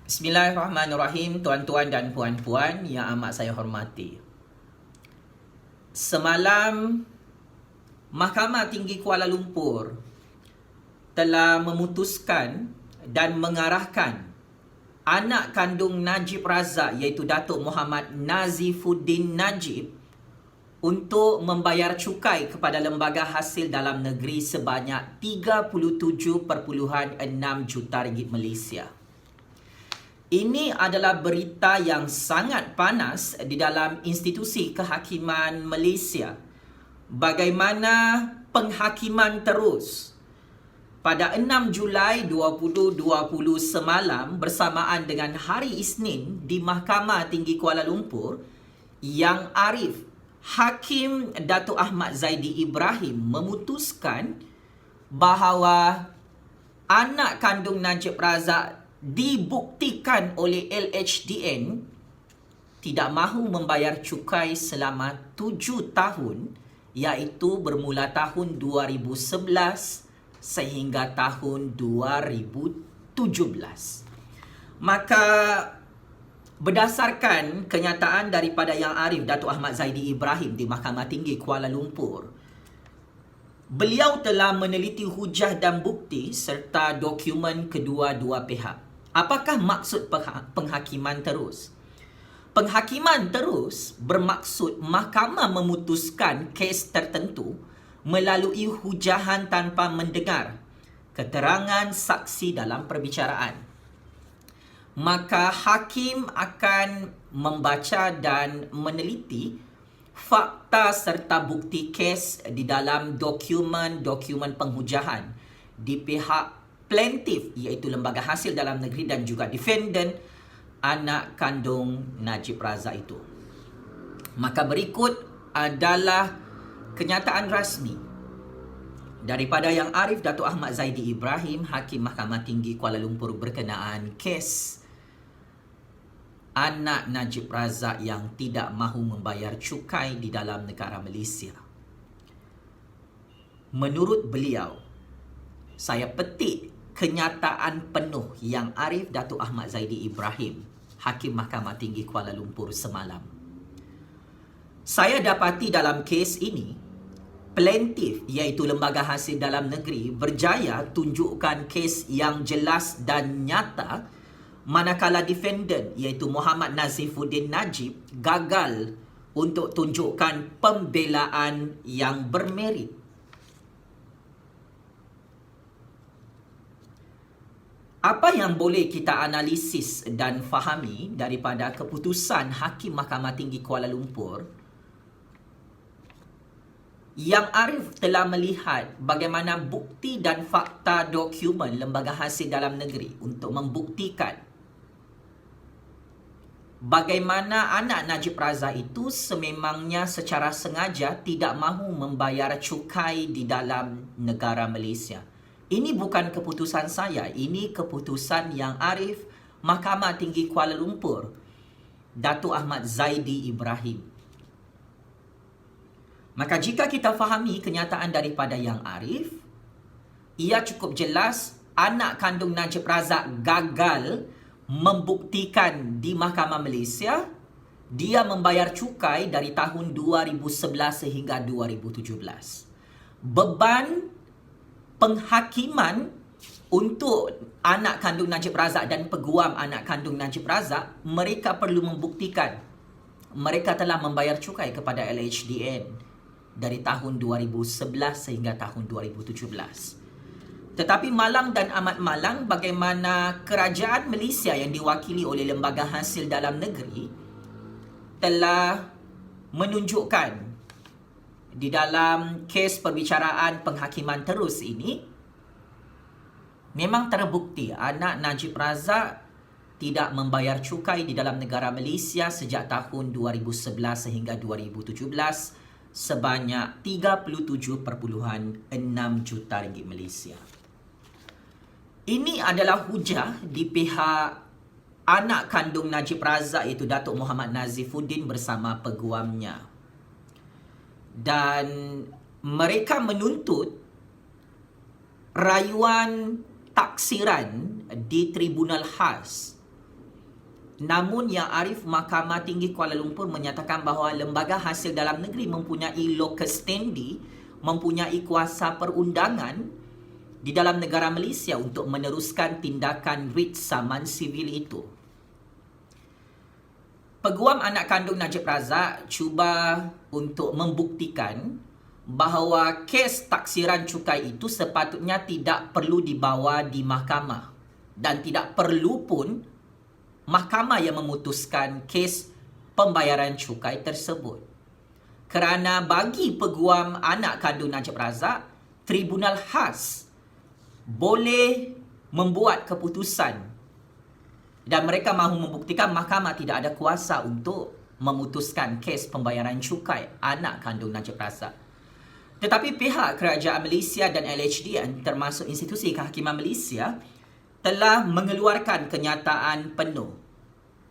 Bismillahirrahmanirrahim, tuan-tuan dan puan-puan yang amat saya hormati. Semalam, Mahkamah Tinggi Kuala Lumpur telah memutuskan dan mengarahkan anak kandung Najib Razak iaitu Datuk Muhammad Nazifuddin Najib untuk membayar cukai kepada Lembaga Hasil Dalam Negeri sebanyak 37.6 juta ringgit Malaysia. Ini adalah berita yang sangat panas di dalam institusi kehakiman Malaysia. Bagaimana penghakiman terus. Pada 6 Julai 2020 semalam bersamaan dengan hari Isnin di Mahkamah Tinggi Kuala Lumpur, Yang Arif Hakim Datuk Ahmad Zaidi Ibrahim memutuskan bahawa anak kandung Najib Razak dibuktikan oleh LHDN tidak mahu membayar cukai selama 7 tahun, iaitu bermula tahun 2011 sehingga tahun 2017. Maka berdasarkan kenyataan daripada Yang Arif Datuk Ahmad Zaidi Ibrahim di Mahkamah Tinggi Kuala Lumpur, beliau telah meneliti hujah dan bukti serta dokumen kedua-dua pihak. Apakah maksud penghakiman terus? Penghakiman terus bermaksud mahkamah memutuskan kes tertentu melalui hujahan tanpa mendengar keterangan saksi dalam perbicaraan. Maka hakim akan membaca dan meneliti fakta serta bukti kes di dalam dokumen-dokumen penghujahan di pihak plaintiff iaitu Lembaga Hasil Dalam Negeri dan juga defendant anak kandung Najib Razak itu. Maka berikut adalah kenyataan rasmi daripada Yang Arif Datuk Ahmad Zaidi Ibrahim, Hakim Mahkamah Tinggi Kuala Lumpur berkenaan kes anak Najib Razak yang tidak mahu membayar cukai di dalam negara Malaysia. Menurut beliau, saya petik kenyataan penuh Yang Arif Datuk Ahmad Zaidi Ibrahim, Hakim Mahkamah Tinggi Kuala Lumpur semalam. Saya dapati dalam kes ini, plaintiff iaitu Lembaga Hasil Dalam Negeri berjaya tunjukkan kes yang jelas dan nyata, manakala defendant iaitu Muhammad Nazifuddin Najib gagal untuk tunjukkan pembelaan yang bermerit. Apa yang boleh kita analisis dan fahami daripada keputusan Hakim Mahkamah Tinggi Kuala Lumpur? Yang Arif telah melihat bagaimana bukti dan fakta dokumen Lembaga Hasil Dalam Negeri untuk membuktikan bagaimana anak Najib Razak itu sememangnya secara sengaja tidak mahu membayar cukai di dalam negara Malaysia. Ini bukan keputusan saya, ini keputusan Yang Arif Mahkamah Tinggi Kuala Lumpur, Datuk Ahmad Zaidi Ibrahim. Maka jika kita fahami kenyataan daripada Yang Arif, ia cukup jelas anak kandung Najib Razak gagal membuktikan di Mahkamah Malaysia dia membayar cukai dari tahun 2011 sehingga 2017. Beban penghakiman untuk anak kandung Najib Razak dan peguam anak kandung Najib Razak, mereka perlu membuktikan mereka telah membayar cukai kepada LHDN dari tahun 2011 sehingga tahun 2017. Tetapi malang dan amat malang bagaimana kerajaan Malaysia yang diwakili oleh Lembaga Hasil Dalam Negeri telah menunjukkan di dalam kes perbicaraan penghakiman terus ini, memang terbukti anak Najib Razak tidak membayar cukai di dalam negara Malaysia sejak tahun 2011 sehingga 2017 sebanyak 37.6 juta ringgit Malaysia. Ini adalah hujah di pihak anak kandung Najib Razak iaitu Datuk Muhammad Nazifuddin bersama peguamnya. Dan mereka menuntut rayuan taksiran di Tribunal Khas Namun Yang Arif, Mahkamah Tinggi Kuala Lumpur menyatakan bahawa lembaga hasil dalam negeri mempunyai locus standi, mempunyai kuasa perundangan di dalam negara Malaysia untuk meneruskan tindakan writ saman sivil itu. Peguam anak kandung Najib Razak cuba untuk membuktikan bahawa kes taksiran cukai itu sepatutnya tidak perlu dibawa di mahkamah dan tidak perlu pun mahkamah yang memutuskan kes pembayaran cukai tersebut. Kerana bagi peguam anak kandung Najib Razak, Tribunal Khas boleh membuat keputusan dan mereka mahu membuktikan mahkamah tidak ada kuasa untuk memutuskan kes pembayaran cukai anak kandung Najib Razak. Tetapi pihak Kerajaan Malaysia dan LHDN termasuk institusi kehakiman Malaysia telah mengeluarkan kenyataan penuh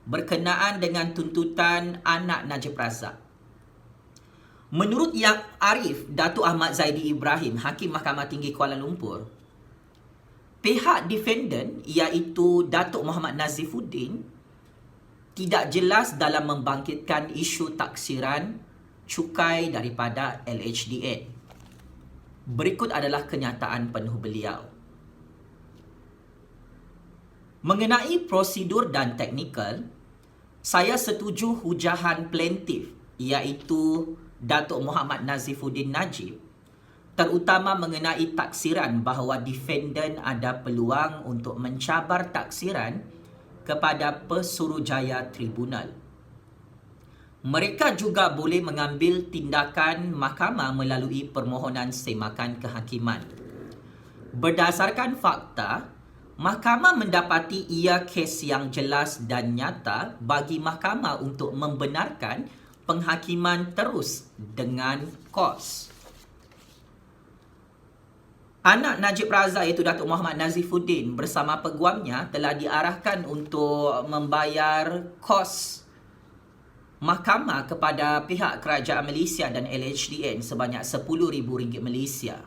berkenaan dengan tuntutan anak Najib Razak. Menurut Yang Arif, Datuk Ahmad Zaidi Ibrahim, Hakim Mahkamah Tinggi Kuala Lumpur, pihak defendant iaitu Datuk Muhammad Nazifuddin tidak jelas dalam membangkitkan isu taksiran cukai daripada LHDN. Berikut adalah kenyataan penuh beliau. Mengenai prosedur dan teknikal, saya setuju hujahan plaintiff iaitu Datuk Muhammad Nazifuddin Najib, terutama mengenai taksiran bahawa defendant ada peluang untuk mencabar taksiran kepada Pesuruhjaya Tribunal. Mereka juga boleh mengambil tindakan mahkamah melalui permohonan semakan kehakiman. Berdasarkan fakta, mahkamah mendapati ia kes yang jelas dan nyata bagi mahkamah untuk membenarkan penghakiman terus dengan kos. Anak Najib Razak iaitu Datuk Muhammad Nazifuddin bersama peguamnya telah diarahkan untuk membayar kos mahkamah kepada pihak Kerajaan Malaysia dan LHDN sebanyak RM10,000 Malaysia.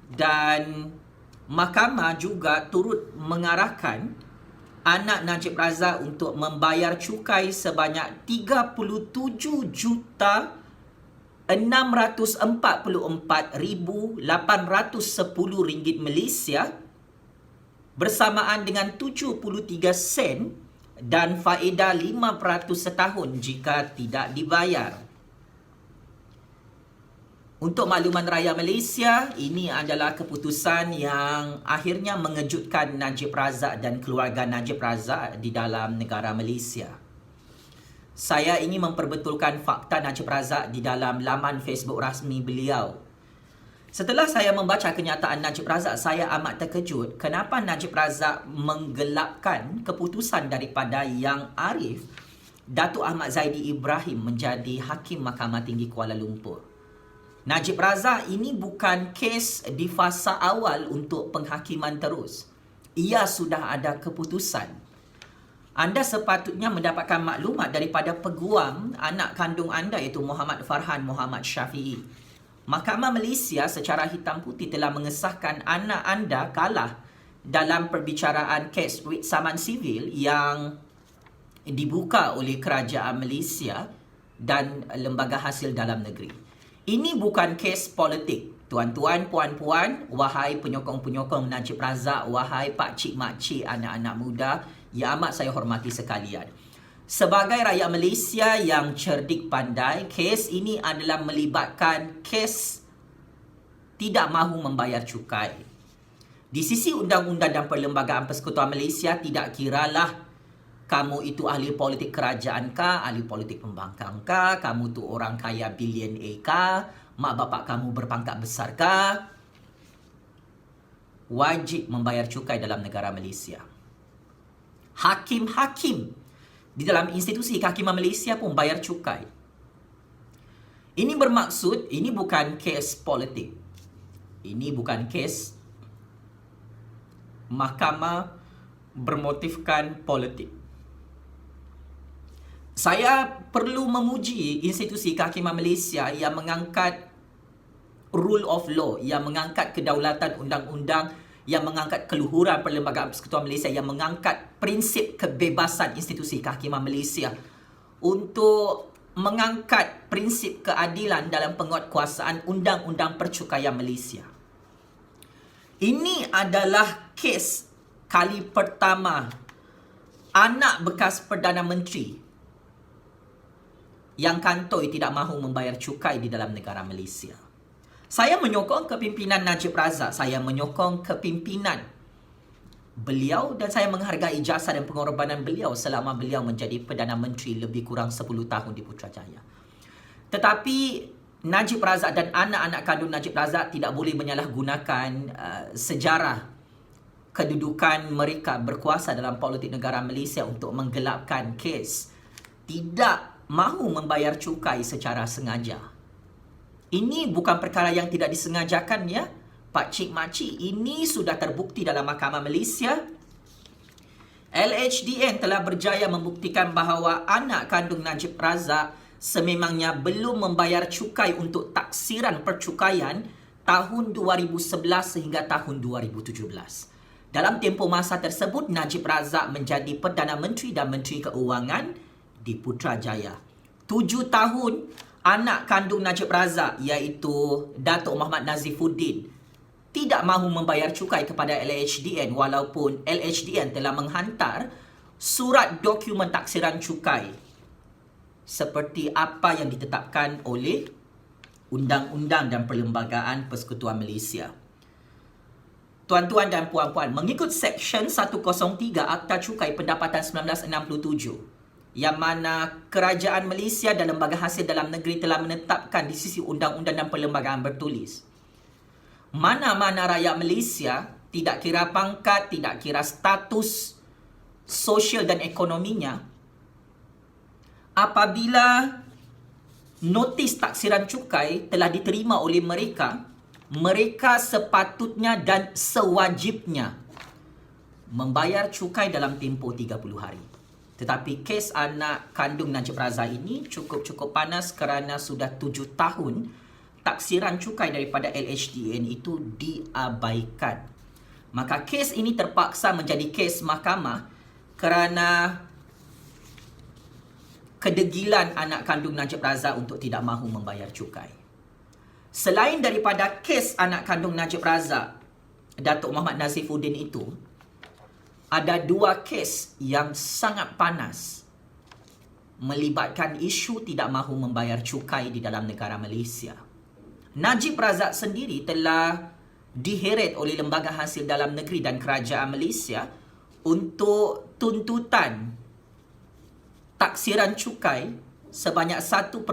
Dan mahkamah juga turut mengarahkan anak Najib Razak untuk membayar cukai sebanyak RM644,810 Malaysia bersamaan dengan 73 sen dan faedah 5% setahun jika tidak dibayar. Untuk makluman rakyat Malaysia, ini adalah keputusan yang akhirnya mengejutkan Najib Razak dan keluarga Najib Razak di dalam negara Malaysia. Saya ingin memperbetulkan fakta Najib Razak di dalam laman Facebook rasmi beliau. Setelah saya membaca kenyataan Najib Razak, saya amat terkejut kenapa Najib Razak menggelapkan keputusan daripada Yang Arif, Datuk Ahmad Zaidi Ibrahim menjadi Hakim Mahkamah Tinggi Kuala Lumpur. Najib Razak ini bukan kes di fasa awal untuk penghakiman terus. Ia sudah ada keputusan. Anda sepatutnya mendapatkan maklumat daripada peguam anak kandung anda iaitu Muhammad Farhan Muhammad Syafiee. Mahkamah Malaysia secara hitam putih telah mengesahkan anak anda kalah dalam perbicaraan kes writ saman sivil yang dibuka oleh Kerajaan Malaysia dan Lembaga Hasil Dalam Negeri. Ini bukan kes politik. Tuan-tuan, puan-puan, wahai penyokong-penyokong Najib Razak, wahai pakcik-makcik, anak-anak muda yang amat saya hormati sekalian. Sebagai rakyat Malaysia yang cerdik pandai, kes ini adalah melibatkan kes tidak mahu membayar cukai. Di sisi undang-undang dan perlembagaan Persekutuan Malaysia, tidak kiralah kamu itu ahli politik kerajaan kah, ahli politik pembangkang kah, kamu tu orang kaya bilioner kah, mak bapak kamu berpangkat besar kah, wajib membayar cukai dalam negara Malaysia. Hakim-hakim di dalam institusi kehakiman Malaysia pun bayar cukai. Ini bermaksud, ini bukan kes politik. Ini bukan kes mahkamah bermotifkan politik. Saya perlu memuji institusi kehakiman Malaysia yang mengangkat rule of law, yang mengangkat kedaulatan undang-undang yang mengangkat keluhuran Perlembagaan Persekutuan Malaysia, yang mengangkat prinsip kebebasan institusi kehakiman Malaysia, untuk mengangkat prinsip keadilan dalam penguatkuasaan Undang-Undang Percukaian Malaysia. Ini adalah kes kali pertama anak bekas Perdana Menteri yang kantoi tidak mahu membayar cukai di dalam negara Malaysia. Saya menyokong kepimpinan Najib Razak, saya menyokong kepimpinan beliau dan saya menghargai jasa dan pengorbanan beliau selama beliau menjadi Perdana Menteri lebih kurang 10 tahun di Putrajaya. Tetapi Najib Razak dan anak-anak kandung Najib Razak tidak boleh menyalahgunakan sejarah kedudukan mereka berkuasa dalam politik negara Malaysia untuk menggelapkan kes tidak mahu membayar cukai secara sengaja. Ini bukan perkara yang tidak disengajakan ya, Pak Cik Makcik. Ini sudah terbukti dalam Mahkamah Malaysia. LHDN telah berjaya membuktikan bahawa anak kandung Najib Razak sememangnya belum membayar cukai untuk taksiran percukaian tahun 2011 sehingga tahun 2017. Dalam tempoh masa tersebut, Najib Razak menjadi Perdana Menteri dan Menteri Keuangan di Putrajaya. 7 tahun, anak kandung Najib Razak iaitu Datuk Muhammad Nazifuddin tidak mahu membayar cukai kepada LHDN walaupun LHDN telah menghantar surat dokumen taksiran cukai seperti apa yang ditetapkan oleh Undang-Undang dan Perlembagaan Persekutuan Malaysia. Tuan-tuan dan puan-puan, mengikut Seksyen 103 Akta Cukai Pendapatan 1967, yang mana kerajaan Malaysia dan lembaga hasil dalam negeri telah menetapkan di sisi undang-undang dan perlembagaan bertulis, mana-mana rakyat Malaysia, tidak kira pangkat, tidak kira status sosial dan ekonominya, apabila notis taksiran cukai telah diterima oleh mereka, mereka sepatutnya dan sewajibnya membayar cukai dalam tempoh 30 hari. Tetapi kes anak kandung Najib Razak ini cukup panas kerana sudah 7 tahun taksiran cukai daripada LHDN itu diabaikan. Maka kes ini terpaksa menjadi kes mahkamah kerana kedegilan anak kandung Najib Razak untuk tidak mahu membayar cukai. Selain daripada kes anak kandung Najib Razak, Datuk Muhammad Nazifuddin itu, ada 2 kes yang sangat panas melibatkan isu tidak mahu membayar cukai di dalam negara Malaysia. Najib Razak sendiri telah diheret oleh Lembaga Hasil Dalam Negeri dan Kerajaan Malaysia untuk tuntutan taksiran cukai sebanyak 1.69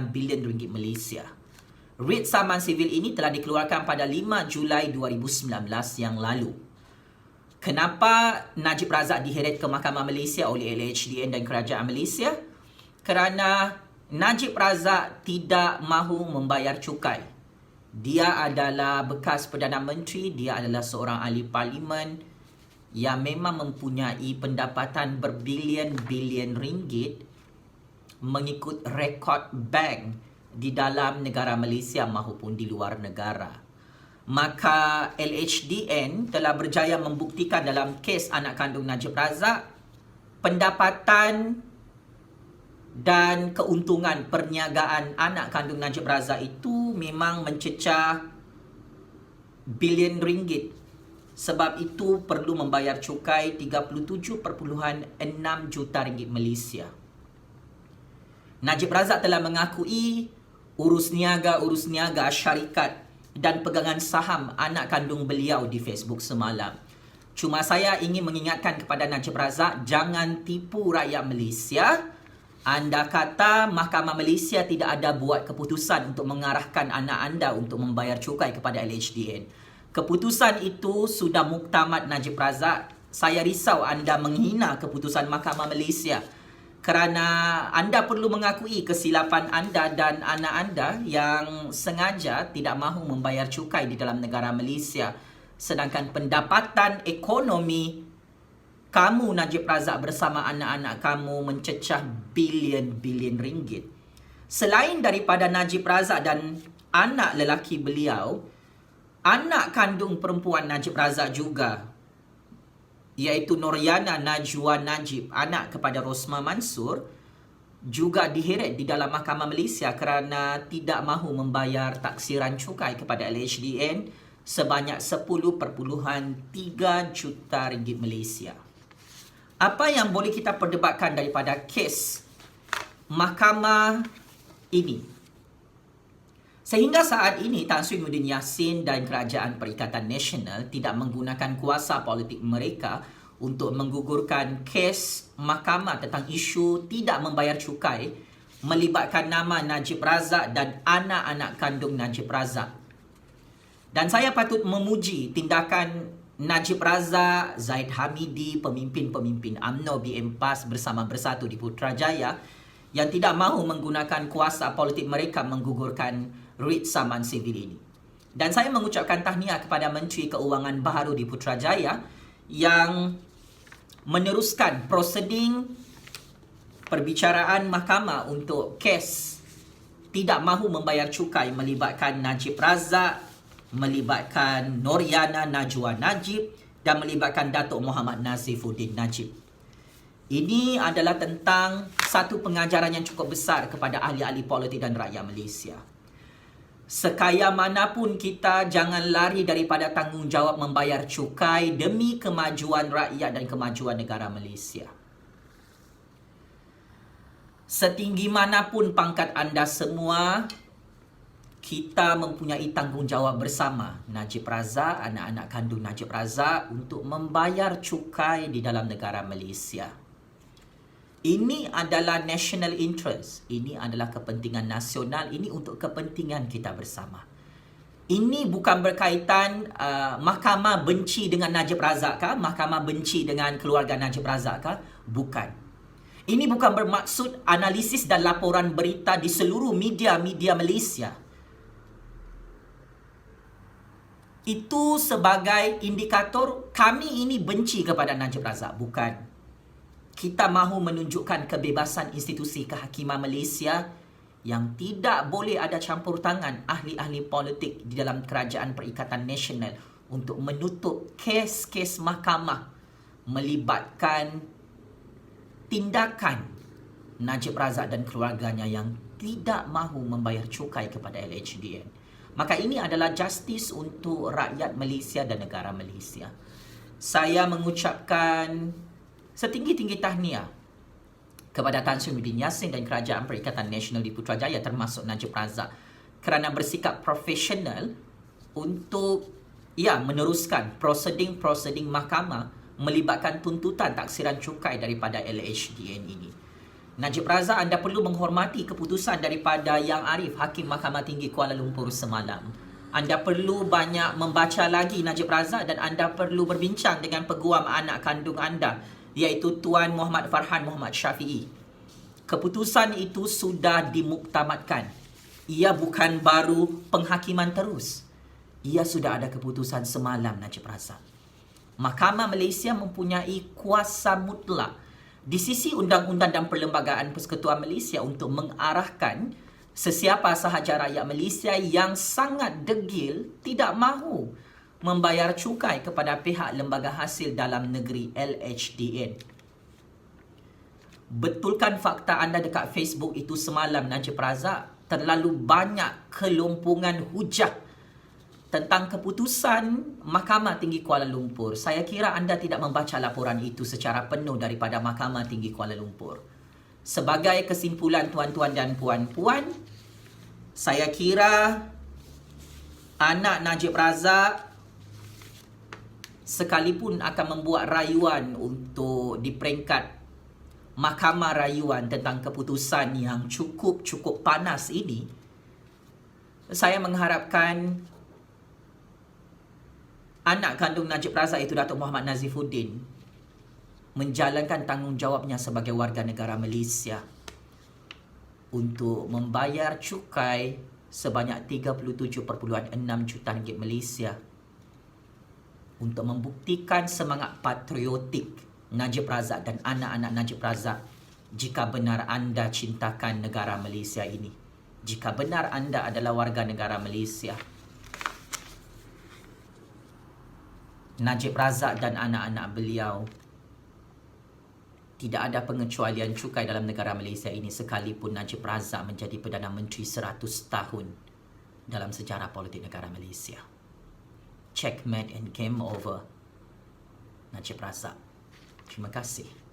bilion ringgit Malaysia. Writ saman sivil ini telah dikeluarkan pada 5 Julai 2019 yang lalu. Kenapa Najib Razak diheret ke Mahkamah Malaysia oleh LHDN dan Kerajaan Malaysia? Kerana Najib Razak tidak mahu membayar cukai. Dia adalah bekas Perdana Menteri, dia adalah seorang ahli parlimen yang memang mempunyai pendapatan berbilion-bilion ringgit mengikut rekod bank di dalam negara Malaysia maupun di luar negara. Maka LHDN telah berjaya membuktikan dalam kes anak kandung Najib Razak, pendapatan dan keuntungan perniagaan anak kandung Najib Razak itu memang mencecah bilion ringgit. Sebab itu perlu membayar cukai 37.6 juta ringgit Malaysia. Najib Razak telah mengakui urus niaga syarikat dan pegangan saham anak kandung beliau di Facebook semalam. Cuma saya ingin mengingatkan kepada Najib Razak, jangan tipu rakyat Malaysia. Anda kata Mahkamah Malaysia tidak ada buat keputusan untuk mengarahkan anak anda untuk membayar cukai kepada LHDN. Keputusan itu sudah muktamad Najib Razak. Saya risau anda menghina keputusan Mahkamah Malaysia kerana anda perlu mengakui kesilapan anda dan anak anda yang sengaja tidak mahu membayar cukai di dalam negara Malaysia. Sedangkan pendapatan ekonomi kamu Najib Razak bersama anak-anak kamu mencecah bilion-bilion ringgit. Selain daripada Najib Razak dan anak lelaki beliau, Anak kandung perempuan Najib Razak juga, iaitu Noriana Najwa Najib, anak kepada Rosma Mansur, juga diheret di dalam Mahkamah Malaysia kerana tidak mahu membayar taksiran cukai kepada LHDN sebanyak 10.3 juta ringgit Malaysia. Apa yang boleh kita perdebatkan daripada kes mahkamah ini? Sehingga saat ini, Tan Sri Muhyiddin Yassin dan Kerajaan Perikatan Nasional tidak menggunakan kuasa politik mereka untuk menggugurkan kes mahkamah tentang isu tidak membayar cukai melibatkan nama Najib Razak dan anak-anak kandung Najib Razak. Dan saya patut memuji tindakan Najib Razak, Zaid Hamidi, pemimpin-pemimpin UMNO BM PAS bersama Bersatu di Putrajaya yang tidak mahu menggunakan kuasa politik mereka menggugurkan writ saman sivil ini. Dan saya mengucapkan tahniah kepada Menteri Keuangan baharu di Putrajaya yang meneruskan proseding perbicaraan mahkamah untuk kes tidak mahu membayar cukai melibatkan Najib Razak, melibatkan Noriana Najwa Najib dan melibatkan Datuk Muhammad Nazifuddin Najib. Ini adalah tentang satu pengajaran yang cukup besar kepada ahli-ahli politik dan rakyat Malaysia. Sekaya manapun kita, jangan lari daripada tanggungjawab membayar cukai demi kemajuan rakyat dan kemajuan negara Malaysia. Setinggi manapun pangkat anda semua, kita mempunyai tanggungjawab bersama Najib Razak, anak-anak kandung Najib Razak untuk membayar cukai di dalam negara Malaysia. Ini adalah national interest. Ini adalah kepentingan nasional. Ini untuk kepentingan kita bersama. Ini bukan berkaitan mahkamah benci dengan Najib Razak kah? Mahkamah benci dengan keluarga Najib Razak kah? Bukan. Ini bukan bermaksud analisis dan laporan berita di seluruh media-media Malaysia. Itu sebagai indikator kami ini benci kepada Najib Razak. Bukan. Kita mahu menunjukkan kebebasan institusi kehakiman Malaysia yang tidak boleh ada campur tangan ahli-ahli politik di dalam Kerajaan Perikatan Nasional untuk menutup kes-kes mahkamah melibatkan tindakan Najib Razak dan keluarganya yang tidak mahu membayar cukai kepada LHDN. Maka ini adalah justice untuk rakyat Malaysia dan negara Malaysia. Saya mengucapkan setinggi-tinggi tahniah kepada Tan Sri Muhyiddin Yassin dan Kerajaan Perikatan Nasional di Putrajaya termasuk Najib Razak kerana bersikap profesional untuk meneruskan proseding mahkamah melibatkan tuntutan taksiran cukai daripada LHDN ini. Najib Razak, anda perlu menghormati keputusan daripada Yang Arif, Hakim Mahkamah Tinggi Kuala Lumpur semalam. Anda perlu banyak membaca lagi Najib Razak dan anda perlu berbincang dengan peguam anak kandung anda, iaitu Tuan Muhammad Farhan Muhammad Syafiee. Keputusan itu sudah dimuktamadkan. Ia bukan baru penghakiman terus. Ia sudah ada keputusan semalam, Najib Razak. Mahkamah Malaysia mempunyai kuasa mutlak di sisi undang-undang dan perlembagaan Persekutuan Malaysia untuk mengarahkan sesiapa sahaja rakyat Malaysia yang sangat degil tidak mahu membayar cukai kepada pihak lembaga hasil dalam negeri LHDN. Betulkan fakta anda dekat Facebook itu semalam, Najib Razak. Terlalu banyak kelompongan hujah tentang keputusan Mahkamah Tinggi Kuala Lumpur. Saya kira anda tidak membaca laporan itu secara penuh daripada Mahkamah Tinggi Kuala Lumpur. Sebagai kesimpulan tuan-tuan dan puan-puan, saya kira anak Najib Razak sekalipun akan membuat rayuan untuk di peringkat mahkamah rayuan tentang keputusan yang cukup panas ini, saya mengharapkan anak kandung Najib Razak itu Datuk Muhammad Nazifuddin menjalankan tanggungjawabnya sebagai warga negara Malaysia untuk membayar cukai sebanyak 37.6 juta ringgit Malaysia untuk membuktikan semangat patriotik Najib Razak dan anak-anak Najib Razak jika benar anda cintakan negara Malaysia ini. Jika benar anda adalah warga negara Malaysia. Najib Razak dan anak-anak beliau, tidak ada pengecualian cukai dalam negara Malaysia ini sekalipun Najib Razak menjadi Perdana Menteri 100 tahun dalam sejarah politik negara Malaysia. Checkmate and game over Najib Razak. Terima kasih.